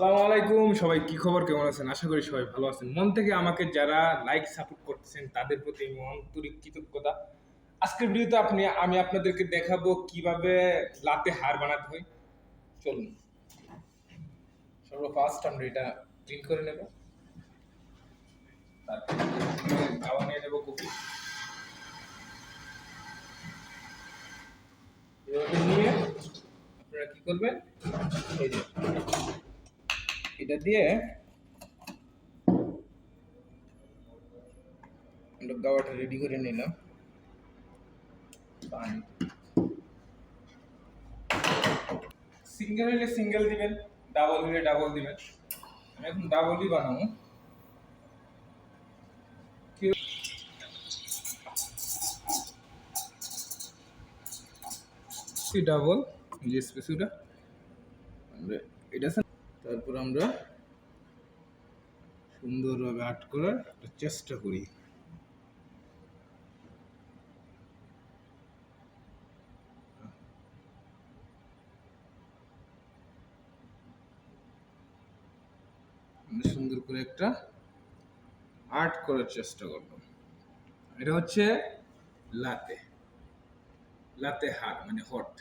আসসালামু আলাইকুম, সবাই কি খবর, কেমন আছেন? আশা করি সবাই ভালো আছেন। মন থেকে আমাকে যারা লাইক সাপোর্ট করতেছেন তাদের প্রতি আমি আন্তরিক কৃতজ্ঞতা। আজকের ভিডিওতে আমি আপনাদেরকে দেখাবো কিভাবে লাতে হার বানাতে হয়। চলুন, সর্বফার্স্ট আমরা এটা ক্লিন করে নেব। তারপর খাওয়া নিয়ে নেব কপি। এভাবে নিয়ে আপনারা কি করবেন, এই যে এটা দিয়ে আমরা গাওয়াটা রেডি করে নিলাম। পানি সিঙ্গেল হলে সিঙ্গেল দিবেন, ডাবল হলে ডাবল দিবেন। আমি এখন ডাবলই বানাবো। ডাবল যে স্পেসিটা আমরা এটা তারপর আমরা সুন্দরভাবে আর্ট করার চেষ্টা করি। আমরা সুন্দর করে একটা আর্ট করার চেষ্টা করব। এটা হচ্ছে লাতে লাতে হার মানে হট।